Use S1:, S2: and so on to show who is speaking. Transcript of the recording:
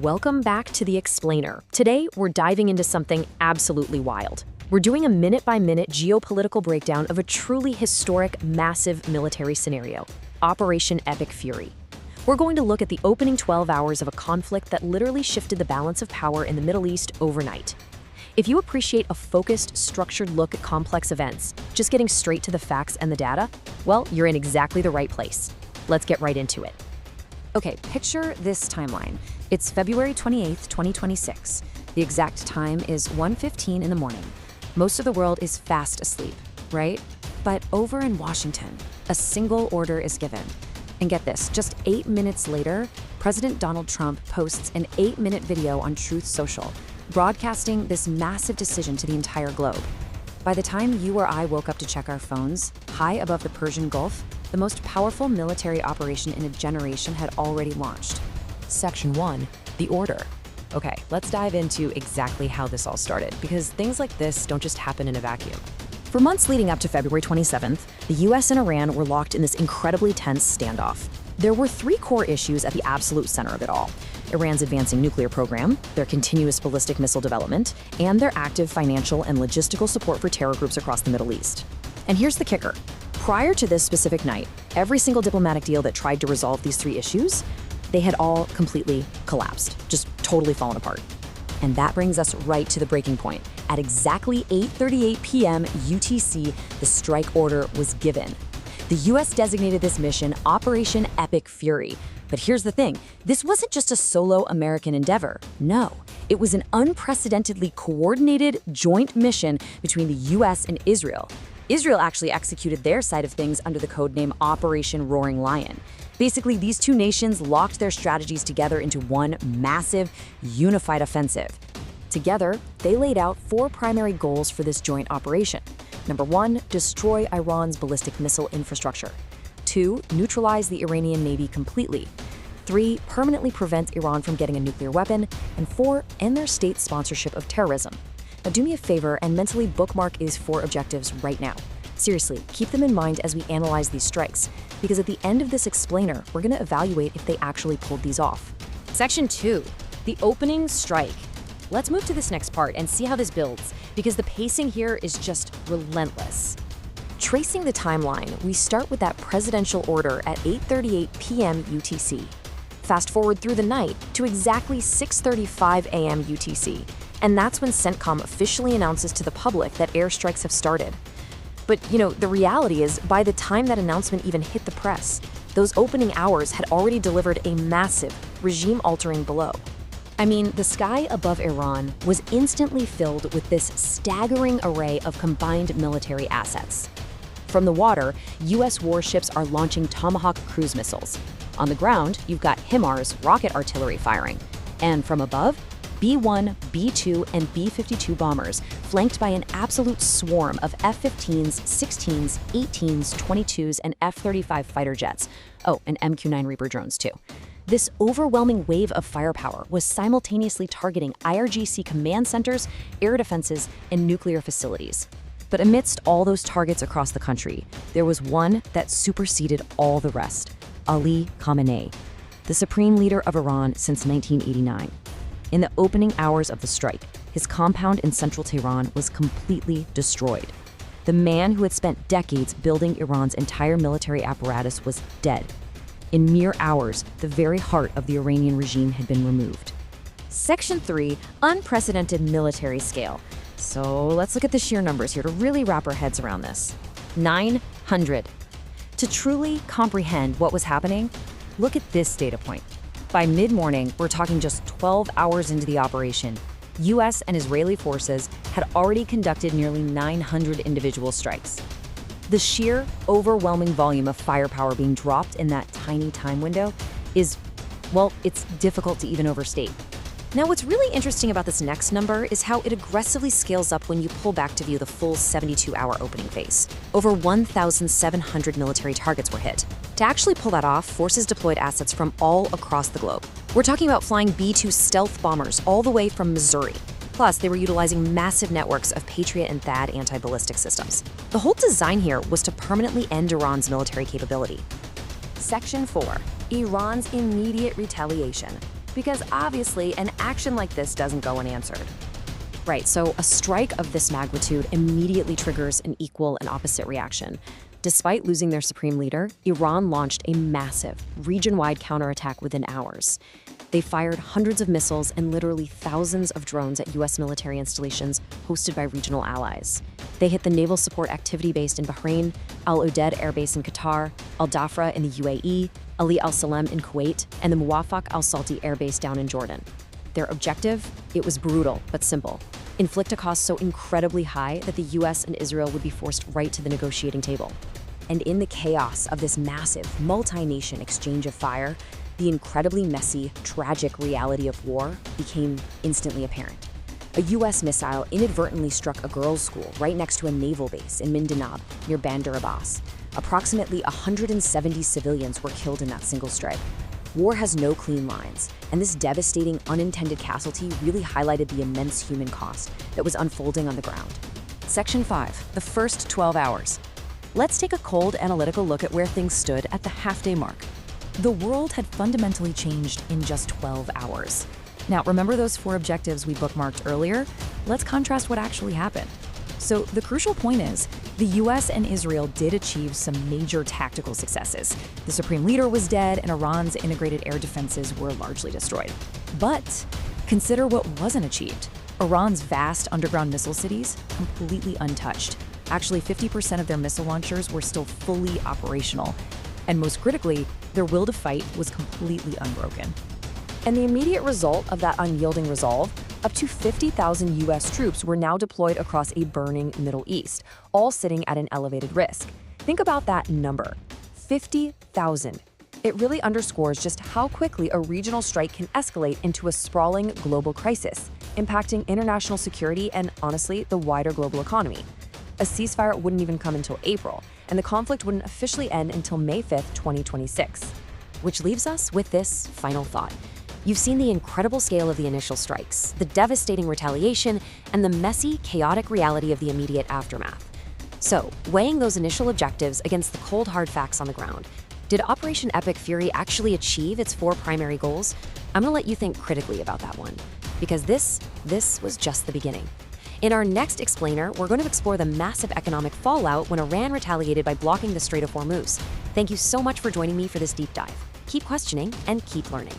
S1: Welcome back to The Explainer. Today, we're diving into something absolutely wild. We're doing a minute-by-minute geopolitical breakdown of a truly historic, massive military scenario, Operation Epic Fury. We're going to look at the opening 12 hours of a conflict that literally shifted the balance of power in the Middle East overnight. If you appreciate a focused, structured look at complex events, just getting straight to the facts and the data, well, you're in exactly the right place. Let's get right into it.
S2: Okay, picture this timeline. It's February 28th, 2026. The exact time is 1:15 in the morning. Most of the world is fast asleep, right? But over in Washington, a single order is given. And get this, just 8 minutes later, President Donald Trump posts an 8-minute video on Truth Social, broadcasting this massive decision to the entire globe. By the time you or I woke up to check our phones, high above the Persian Gulf, the most powerful military operation in a generation had already launched.
S1: Section 1, the order. Okay, let's dive into exactly how this all started, because things like this don't just happen in a vacuum. For months leading up to February 27th, the US and Iran were locked in this incredibly tense standoff. There were three core issues at the absolute center of it all: Iran's advancing nuclear program, their continuous ballistic missile development, and their active financial and logistical support for terror groups across the Middle East. And here's the kicker. Prior to this specific night, every single diplomatic deal that tried to resolve these three issues, they had all completely collapsed, just totally fallen apart. And that brings us right to the breaking point. At exactly 8:38 p.m. UTC, the strike order was given. The US designated this mission Operation Epic Fury. But here's the thing, this wasn't just a solo American endeavor. No, it was an unprecedentedly coordinated joint mission between the US and Israel. Israel actually executed their side of things under the codename Operation Roaring Lion. Basically, these two nations locked their strategies together into one massive, unified offensive. Together, they laid out four primary goals for this joint operation. Number 1, destroy Iran's ballistic missile infrastructure. 2, neutralize the Iranian Navy completely. 3, permanently prevent Iran from getting a nuclear weapon. And 4, end their state sponsorship of terrorism. Now do me a favor and mentally bookmark these four objectives right now. Seriously, keep them in mind as we analyze these strikes, because at the end of this explainer, we're going to evaluate if they actually pulled these off. Section 2, the opening strike. Let's move to this next part and see how this builds, because the pacing here is just relentless. Tracing the timeline, we start with that presidential order at 8:38 p.m. UTC. Fast forward through the night to exactly 6:35 a.m. UTC, and that's when CENTCOM officially announces to the public that airstrikes have started. But, the reality is, by the time that announcement even hit the press, those opening hours had already delivered a massive, regime-altering blow. I mean, the sky above Iran was instantly filled with this staggering array of combined military assets. From the water, US warships are launching Tomahawk cruise missiles. On the ground, you've got HIMARS rocket artillery firing. And from above, B-1, B-2, and B-52 bombers, flanked by an absolute swarm of F-15s, 16s, 18s, 22s, and F-35 fighter jets. Oh, and MQ-9 Reaper drones too. This overwhelming wave of firepower was simultaneously targeting IRGC command centers, air defenses, and nuclear facilities. But amidst all those targets across the country, there was one that superseded all the rest: Ali Khamenei, the supreme leader of Iran since 1989. In the opening hours of the strike, his compound in central Tehran was completely destroyed. The man who had spent decades building Iran's entire military apparatus was dead. In mere hours, the very heart of the Iranian regime had been removed. Section 3, unprecedented military scale. So let's look at the sheer numbers here to really wrap our heads around this. 900. To truly comprehend what was happening, look at this data point. By mid-morning, we're talking just 12 hours into the operation, US and Israeli forces had already conducted nearly 900 individual strikes. The sheer, overwhelming volume of firepower being dropped in that tiny time window is, well, it's difficult to even overstate. Now, what's really interesting about this next number is how it aggressively scales up when you pull back to view the full 72-hour opening phase. Over 1,700 military targets were hit. To actually pull that off, forces deployed assets from all across the globe. We're talking about flying B-2 stealth bombers all the way from Missouri. Plus, they were utilizing massive networks of Patriot and THAAD anti-ballistic systems. The whole design here was to permanently end Iran's military capability. Section 4, Iran's immediate retaliation.
S2: Because obviously, an action like this doesn't go unanswered.
S1: Right, so a strike of this magnitude immediately triggers an equal and opposite reaction. Despite losing their supreme leader, Iran launched a massive, region-wide counterattack within hours. They fired hundreds of missiles and literally thousands of drones at U.S. military installations hosted by regional allies. They hit the naval support activity based in Bahrain, Al Udeid Air Base in Qatar, Al Dhafra in the UAE, Ali Al Salem in Kuwait, and the Muwafaq Al Salti Air Base down in Jordan. Their objective? It was brutal, but simple. Inflict a cost so incredibly high that the US and Israel would be forced right to the negotiating table. And in the chaos of this massive, multi-nation exchange of fire, the incredibly messy, tragic reality of war became instantly apparent. A US missile inadvertently struck a girls' school right next to a naval base in Mindanao, near Bandar Abbas. Approximately 170 civilians were killed in that single strike. War has no clean lines, and this devastating unintended casualty really highlighted the immense human cost that was unfolding on the ground.
S3: Section 5, the first 12 hours. Let's take a cold analytical look at where things stood at the half-day mark. The world had fundamentally changed in just 12 hours. Now, remember those 4 objectives we bookmarked earlier? Let's contrast what actually happened. So the crucial point is, the US and Israel did achieve some major tactical successes. The supreme leader was dead, and Iran's integrated air defenses were largely destroyed. But consider what wasn't achieved. Iran's vast underground missile cities, completely untouched. Actually, 50% of their missile launchers were still fully operational. And most critically, their will to fight was completely unbroken.
S1: And the immediate result of that unyielding resolve? Up to 50,000 US troops were now deployed across a burning Middle East, all sitting at an elevated risk. Think about that number, 50,000. It really underscores just how quickly a regional strike can escalate into a sprawling global crisis, impacting international security and, honestly, the wider global economy. A ceasefire wouldn't even come until April, and the conflict wouldn't officially end until May 5th, 2026. Which leaves us with this final thought. You've seen the incredible scale of the initial strikes, the devastating retaliation, and the messy, chaotic reality of the immediate aftermath. So, weighing those initial objectives against the cold, hard facts on the ground, did Operation Epic Fury actually achieve its 4 primary goals? I'm gonna let you think critically about that one, because this was just the beginning. In our next explainer, we're going to explore the massive economic fallout when Iran retaliated by blocking the Strait of Hormuz. Thank you so much for joining me for this deep dive. Keep questioning and keep learning.